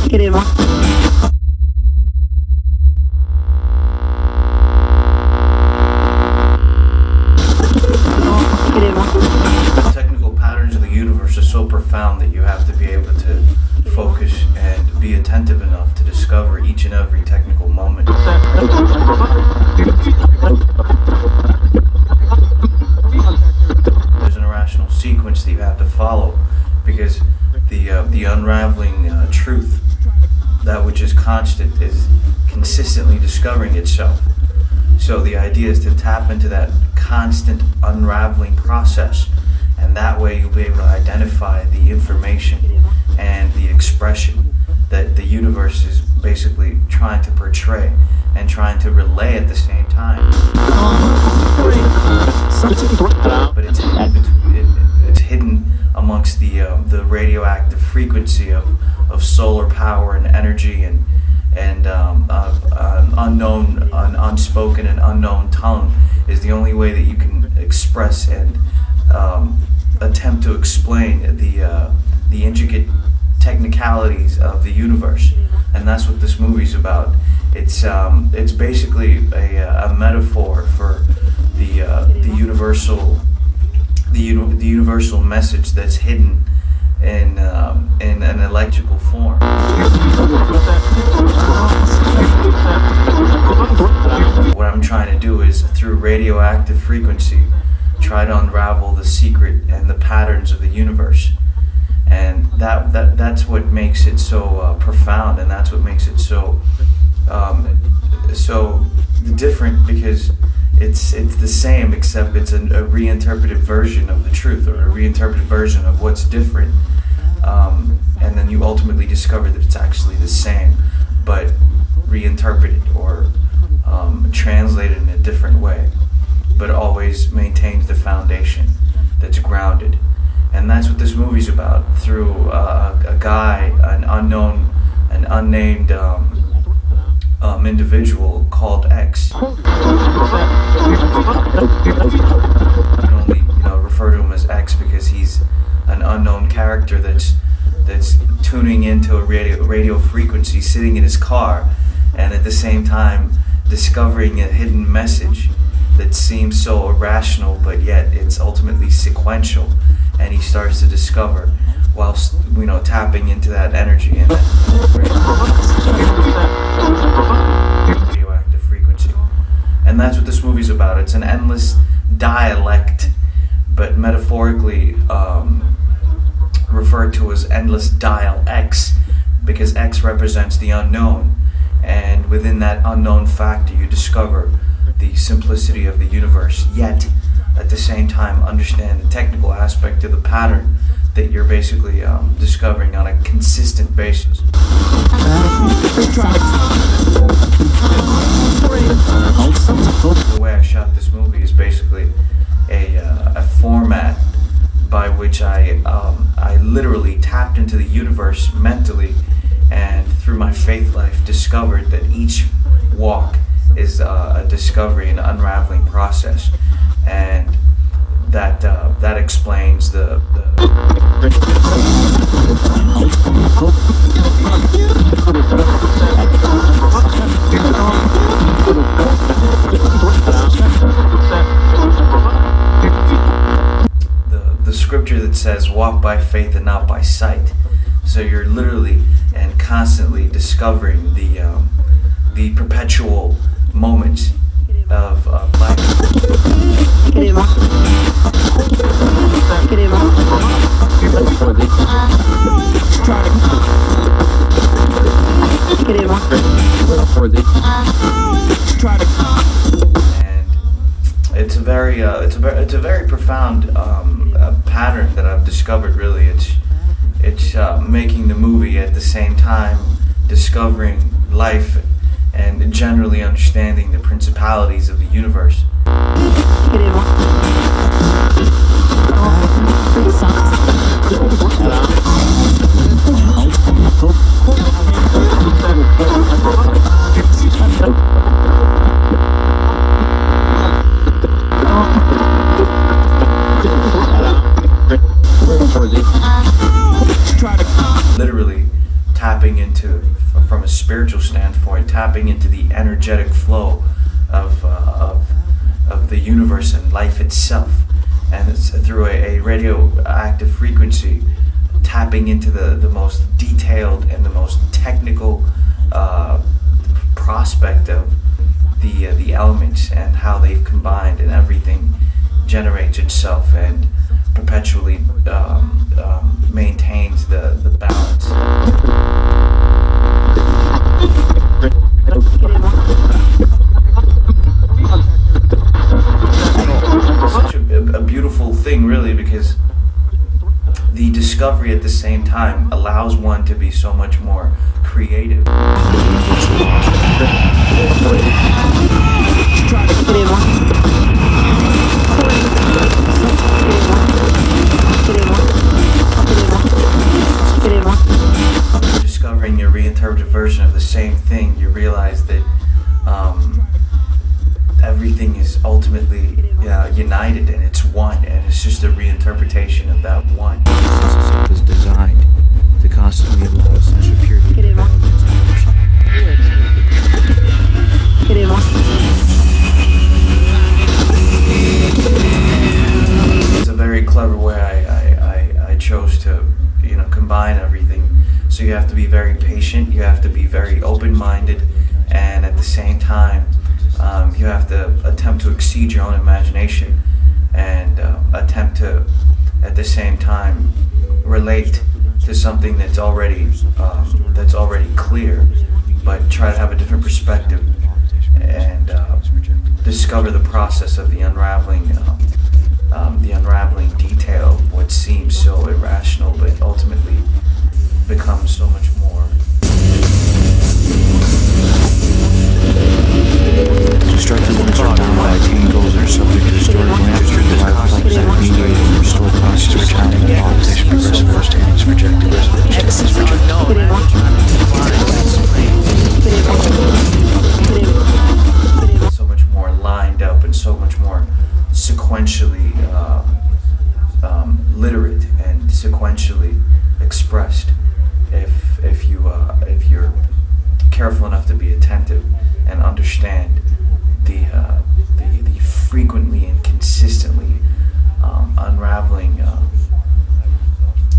The technical patterns of the universe are so profound that you have to be able to focus and be attentive enough to discover each and every technical moment. There's an irrational sequence that you have to follow because the unraveling truth, that which is constant, is consistently discovering itself. So the idea is to tap into that constant unraveling process, and that way you'll be able to identify the information and the expression that the universe is basically trying to portray and trying to relay at the same time. But it's hidden amongst the radioactive frequency of solar power and energy and an unspoken and unknown tongue is the only way that you can express and attempt to explain the intricate technicalities of the universe, and that's what this movie's about. It's basically a metaphor for the universal message that's hidden in an electrical form. What I'm trying to do is, through radioactive frequency, try to unravel the secret and the patterns of the universe. And that's what makes it so profound, and that's what makes it so different, because it's the same, except it's a reinterpreted version of the truth, or a reinterpreted version of what's different. And then you ultimately discover that it's actually the same, but reinterpreted or translated in a different way, but always maintains the foundation that's grounded. And that's what this movie's about, through a guy, an unnamed individual called X. You can only refer to him as X because he's an unknown character that's tuning into a radio frequency, sitting in his car, and at the same time discovering a hidden message that seems so irrational, but yet it's ultimately sequential. And he starts to discover, whilst tapping into that energy and that radioactive frequency. And that's what this movie's about. It's an endless dialect, but metaphorically referred to as endless dial X, because X represents the unknown, and within that unknown factor you discover the simplicity of the universe, yet at the same time understand the technical aspect of the pattern that you're basically discovering on a consistent basis. The way I shot this movie is basically a format by which I literally tapped into the universe mentally, and through my faith life discovered that each walk is a discovery and unraveling process, and that explains the scripture that says walk by faith and not by sight. So you're literally and constantly discovering the perpetual moments of life. And it's a very profound pattern that I've discovered. Really, it's making the movie at the same time discovering life and generally understanding the principalities of the universe. Literally tapping into spiritual standpoint, tapping into the energetic flow of the universe and life itself, and it's through a radioactive frequency, tapping into the most detailed and the most technical prospect of the elements and how they've combined, and everything generates itself and perpetually maintains the balance. Such a beautiful thing, really, because the discovery at the same time allows one to be so much more creative. Discovering your reinterpreted version of the same thing, you realize that everything is ultimately united, and it's one, and it's just a reinterpretation of that one. It was designed to constantly allow essential purity to develop its emotion. It's a very clever way I chose to combine everything. So you have to be very patient, you have to be very open-minded, and at the same time you have to attempt to exceed your own imagination, and attempt to, at the same time, relate to something that's already clear, but try to have a different perspective, and discover the process of the unraveling detail of what seems so irrational, but ultimately becomes so much more. Destructive limits are bound by attained goals that are subject to distorted language through the life complex that mediated and restored process of accounting and politics, progressive understandings, projective resolutions, so much more lined up and so much more sequentially literate and sequentially expressed if you're careful enough to be attentive and understand the frequently and consistently unraveling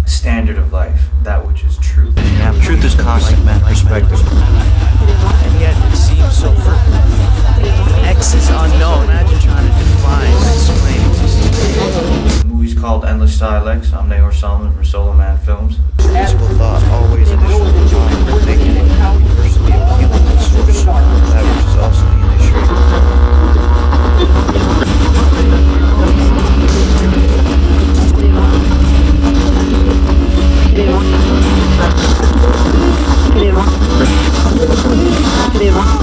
standard of life, that which is truth. Truth is constant, man. Perspective. And yet it seems so X is unknown. Imagine trying to define and explain it. The movie's called Endless Dialects. I'm Nahor Solomon from Solomon Films. Principal thought always initially defined, making it universally appealing to source, that which is also the Crema.